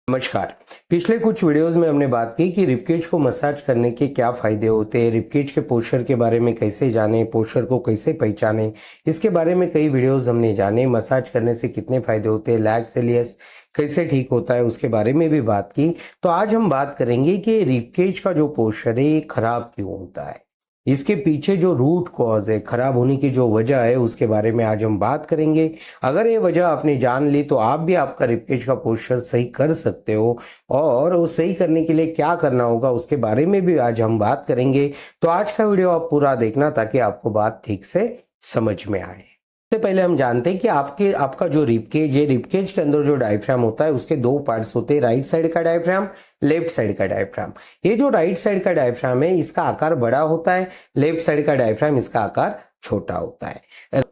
नमस्कार। पिछले कुछ वीडियोस में हमने बात की कि रिबकेज को मसाज करने के क्या फायदे होते हैं, रिबकेज के पोस्चर के बारे में कैसे जाने, पोस्चर को कैसे पहचाने, इसके बारे में कई वीडियोस हमने जाने। मसाज करने से कितने फायदे होते हैं, लैग सेलियस कैसे ठीक होता है, उसके बारे में भी बात की। तो आज हम बात करेंगे कि रिबकेज का जो पोस्चर है ये खराब क्यों होता है, इसके पीछे जो रूट कॉज है, खराब होने की जो वजह है, उसके बारे में आज हम बात करेंगे। अगर ये वजह आपने जान ली तो आप भी आपका रिबकेज का पोस्चर सही कर सकते हो, और वो सही करने के लिए क्या करना होगा उसके बारे में भी आज हम बात करेंगे। तो आज का वीडियो आप पूरा देखना ताकि आपको बात ठीक से समझ में आए। सबसे पहले हम जानते हैं कि आपका जो रिबकेज है, रिबकेज के अंदर जो डायफ्राम होता है उसके दो पार्ट्स होते हैं, राइट साइड का डायफ्राम, लेफ्ट साइड का डायफ्राम। ये जो राइट साइड का डायफ्राम है इसका आकार बड़ा होता है, लेफ्ट साइड का डायफ्राम इसका आकार छोटा होता है।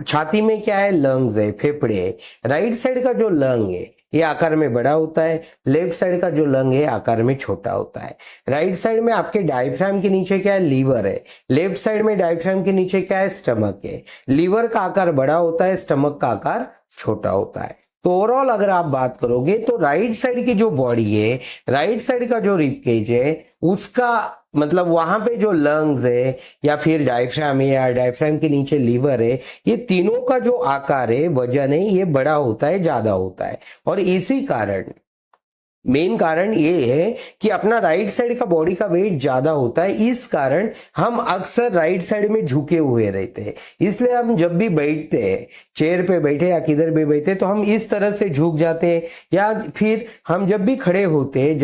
छाती में क्या है, लंग्स है, फेफड़े है। राइट साइड का जो लंग है ये आकार में बड़ा होता है, लेफ्ट साइड का जो लंग है आकार में छोटा होता है। राइट साइड में आपके डायफ्राम के नीचे क्या है, लीवर है। लेफ्ट साइड में डायफ्राम के नीचे क्या है, स्टमक है। लीवर का आकार बड़ा होता है, स्टमक का आकार छोटा होता है। तो ओवरऑल अगर आप बात करोगे तो राइट साइड की जो बॉडी है, राइट साइड का जो रिबकेज है, उसका मतलब वहां पे जो लंग्स है या फिर डायफ्राम है या डायफ्राम के नीचे लीवर है, ये तीनों का जो आकार है, वजन है, ये बड़ा होता है, ज्यादा होता है। और इसी कारण मेन कारण ये है कि अपना राइट साइड का बॉडी का वेट ज्यादा होता है, इस कारण हम अक्सर राइट साइड में झुके हुए रहते हैं। इसलिए हम जब भी बैठते हैं, चेयर पे बैठे या किधर भी बैठे, तो हम इस तरह से झुक जाते हैं। या फिर हम जब भी खड़े होते हैं,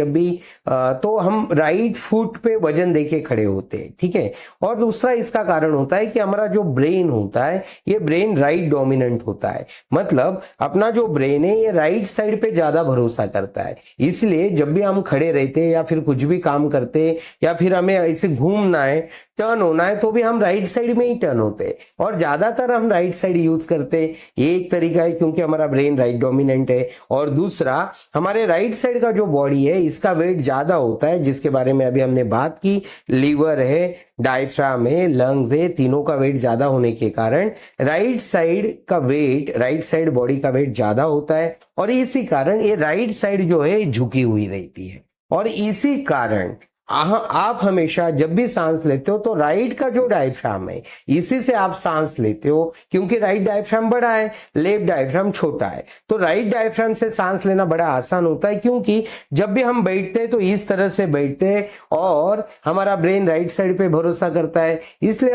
तो हम राइट फुट पे वजन देके खड़े होते हैं, ठीक है। और दूसरा इसका कारण होता है कि हमारा जो ब्रेन होता है ये ब्रेन राइट डोमिनेंट होता है, मतलब अपना जो ब्रेन है ये राइट साइड पे ज्यादा भरोसा करता है। इसलिए जब भी हम खड़े रहते हैं या फिर कुछ भी काम करते हैं या फिर हमें ऐसे घूमना है, टर्न होना है, तो भी हम राइट साइड में ही टर्न होते हैं और ज्यादातर हम राइट साइड यूज करते हैं। ये एक तरीका है क्योंकि हमारा ब्रेन राइट डोमिनेंट है। और दूसरा, हमारे राइट साइड का जो बॉडी है इसका वेट ज्यादा होता है, जिसके बारे में अभी हमने बात की। लीवर है, डायफ्राम है, लंग्स है, तीनों का वेट ज्यादा होने के कारण राइट साइड का वेट, राइट साइड बॉडी का वेट ज्यादा होता है। और इसी कारण ये राइट साइड जो है झुकी हुई रहती है। और इसी कारण आप हमेशा जब भी सांस लेते हो तो राइट का जो डायफ्राम है इसी से आप सांस लेते हो, क्योंकि राइट डायफ्राम बड़ा है, लेफ्ट डायफ्राम छोटा है। तो राइट डायफ्राम से सांस लेना बड़ा आसान होता है, क्योंकि जब भी हम बैठते हैं तो इस तरह से बैठते हैं और हमारा ब्रेन राइट साइड पे भरोसा करता है। इसलिए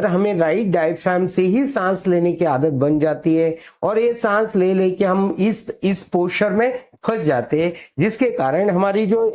हमें राइट डायफ्राम से ही सांस लेने की आदत बन जाती है और ये सांस ले लेके हम इस पोस्चर में फंस जाते हैं, जिसके कारण हमारी जो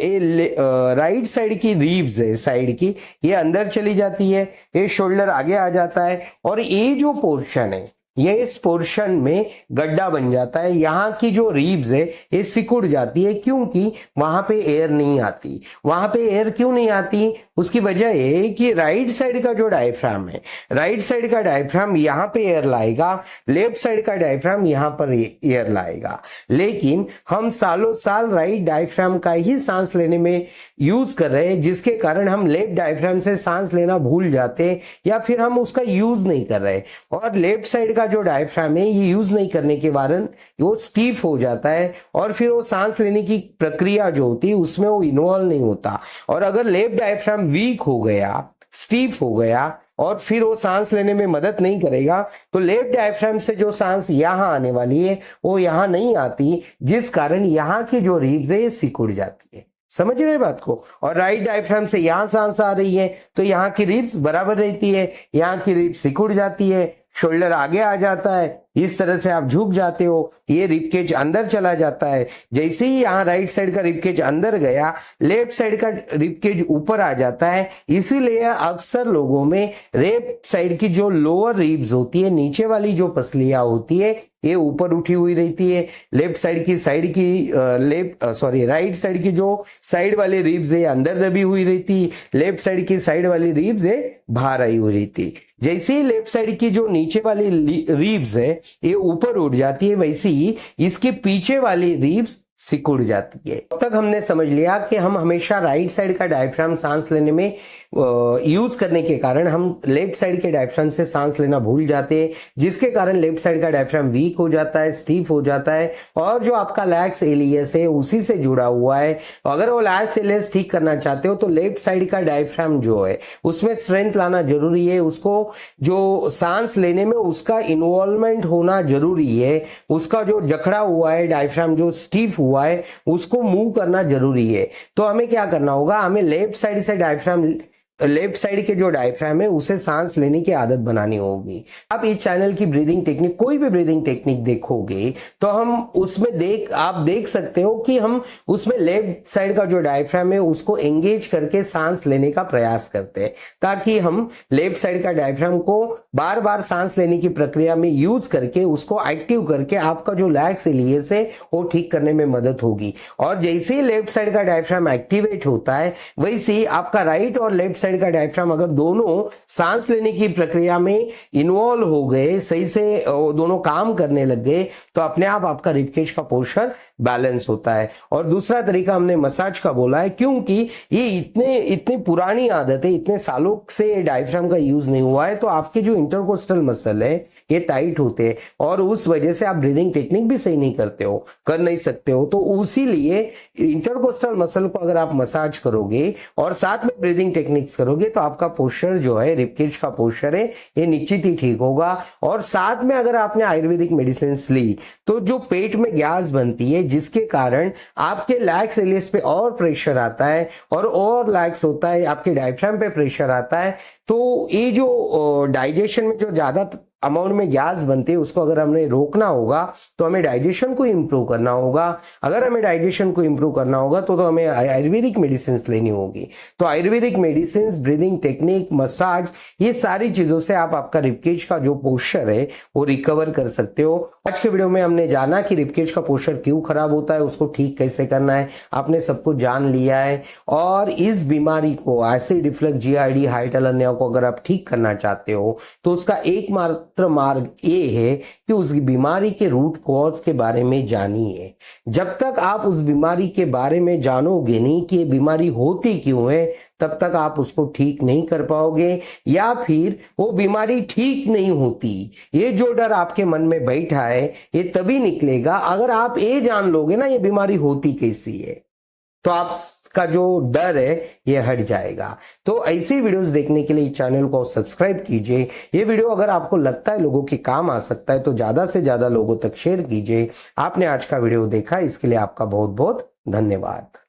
राइट साइड की रीब्स है, साइड की, ये अंदर चली जाती है, ये शोल्डर आगे आ जाता है और ये जो पोर्शन है ये इस पोर्शन में गड्ढा बन जाता है। यहाँ की जो रीब्स है ये सिकुड़ जाती है, क्योंकि वहां पे एयर नहीं आती। वहां पे एयर क्यों नहीं आती, उसकी वजह ये है कि राइट साइड का जो डायफ्राम है, राइट साइड का डायफ्राम यहाँ पे एयर लाएगा, लेफ्ट साइड का डायफ्राम यहाँ पर एयर लाएगा। लेकिन हम सालों साल राइट डायफ्राम का ही सांस लेने में यूज कर रहे हैं, जिसके कारण हम लेफ्ट डायफ्राम से सांस लेना भूल जाते हैं या फिर हम उसका यूज नहीं कर रहे। और लेफ्ट साइड का जो डायफ्राम है ये यूज नहीं करने के कारण वो स्टीफ हो जाता है और फिर वो सांस लेने की प्रक्रिया जो होती है उसमें वो इन्वॉल्व नहीं होता। और अगर लेफ्ट डायफ्राम वीक हो गया, स्टीफ हो गया और फिर वो सांस लेने में मदद नहीं करेगा, तो लेफ्ट डायफ्राम से जो सांस यहां आने वाली है वो यहां नहीं आती, जिस कारण यहां की जो रीब्स है ये सिकुड़ जाती है। समझ रहे बात को। और राइट डायफ्राम से यहां सांस आ रही है तो यहाँ की रिब्स बराबर रहती है, यहाँ की रिब्स सिकुड़ जाती है, शोल्डर आगे आ जाता है, इस तरह से आप झुक जाते हो, ये रिबकेज अंदर चला जाता है। जैसे ही यहाँ राइट साइड का रिबकेज अंदर गया, लेफ्ट साइड का रिबकेज ऊपर आ जाता है। इसीलिए अक्सर लोगों में लेफ्ट साइड की जो लोअर रिब्स होती है, नीचे वाली जो पसलियां होती है, ये ऊपर उठी हुई रहती है। राइट साइड की जो साइड वाली रिब्स है अंदर दबी हुई रहती है, लेफ्ट साइड की साइड वाली रिब्स है बाहर आई हुई रहती है। जैसे ही लेफ्ट साइड की जो नीचे वाली रिब्स है ये ऊपर उठ जाती है, वैसे ही इसके पीछे वाली रिब्स सिकुड़ जाती है। अब तक हमने समझ लिया कि हम हमेशा राइट साइड का डायफ्राम सांस लेने में यूज करने के कारण हम लेफ्ट साइड के डायफ्राम से सांस लेना भूल जाते हैं, जिसके कारण लेफ्ट साइड का डायफ्राम वीक हो जाता है, स्टीफ हो जाता है और जो आपका लैक्स एलियस है उसी से जुड़ा हुआ है। अगर वो लैक्स एलियस ठीक करना चाहते हो तो लेफ्ट साइड का डायफ्राम जो है उसमें स्ट्रेंथ लाना जरूरी है, उसको जो सांस लेने में उसका इन्वॉल्वमेंट होना जरूरी है, उसका जो जकड़ा हुआ है डायफ्राम जो स्टीफ हुआ है उसको मूव करना जरूरी है। तो हमें क्या करना होगा, हमें लेफ्ट साइड से डायफ्राम, लेफ्ट साइड के जो डायफ्राम है उसे सांस लेने की आदत बनानी होगी। आप इस चैनल की ब्रीदिंग टेक्निक, कोई भी ब्रीदिंग टेक्निक देखोगे तो हम उसमें आप देख सकते हो कि हम उसमें लेफ्ट साइड का जो डायफ्राम है उसको एंगेज करके सांस लेने का प्रयास करते हैं, ताकि हम लेफ्ट साइड का डायफ्राम को बार बार सांस लेने की प्रक्रिया में यूज करके उसको एक्टिव करके आपका जो लैक्स एलियस है वो ठीक करने में मदद होगी। और जैसे ही लेफ्ट साइड का डायफ्राम एक्टिवेट होता है वैसे ही आपका राइट और लेफ्ट साइड का डायफ्राम अगर दोनों सांस लेने की प्रक्रिया में इन्वॉल्व हो गए, सही से दोनों काम करने लग गए, तो अपने आप आपका रिबकेज का पोस्चर बैलेंस होता है। और दूसरा तरीका हमने मसाज का बोला है क्योंकि ये इतनी पुरानी आदत है, इतने सालों से डायफ्राम का यूज नहीं हुआ है, तो आपके जो इंटरकोस्टल मसल है ये टाइट होते हैं और उस वजह से आप ब्रीदिंग टेक्निक भी सही नहीं कर नहीं सकते हो। तो उसी लिए इंटरकोस्टल मसल को अगर आप मसाज करोगे और साथ में ब्रीदिंग टेक्निक्स करोगे तो आपका पोस्चर जो है, रिबकेज का पोस्चर है, ये निश्चित ही ठीक होगा। और साथ में अगर आपने आयुर्वेदिक मेडिसिन ली तो जो पेट में गैस बनती है जिसके कारण आपके लैक्स एलियस पे और प्रेशर आता है और लैक्स होता है, आपके डायफ्राम पे प्रेशर आता है, तो ये जो डाइजेशन में जो ज्यादा अमाउंट में गैस बनती है उसको अगर हमें रोकना होगा तो हमें डाइजेशन को इंप्रूव करना होगा। अगर हमें डाइजेशन को इंप्रूव करना होगा तो हमें आयुर्वेदिक मेडिसिन लेनी होगी। तो Ayurvedic medicine, breathing technique, massage, ये सारी चीजों से आप आपका रिबकेज का जो पोस्चर है वो रिकवर कर सकते हो। आज के वीडियो में हमने जाना कि रिबकेज का पोस्चर क्यों खराब होता है, उसको ठीक कैसे करना है, आपने सब कुछ जान लिया है। और इस बीमारी को, एसिड रिफ्लक्स, जीआरडी, हाइटल अन्य को अगर आप ठीक करना चाहते हो तो उसका एकमात्र मार्ग ये है कि उस बीमारी के रूट कॉज के बारे में जानिए। जब तक आप उस बीमारी के बारे में जानोगे नहीं कि ये बीमारी होती क्यों है, तब तक आप उसको ठीक नहीं कर पाओगे या फिर वो बीमारी ठीक नहीं होती। ये जो डर आपके मन में बैठा है ये तभी निकलेगा अगर आप ये जान लोगे ना ये बीमारी होती कैसी है, तो आपका जो डर है ये हट जाएगा। तो ऐसी वीडियोस देखने के लिए चैनल को सब्सक्राइब कीजिए। ये वीडियो अगर आपको लगता है लोगों के काम आ सकता है तो ज्यादा से ज्यादा लोगों तक शेयर कीजिए। आपने आज का वीडियो देखा इसके लिए आपका बहुत बहुत धन्यवाद।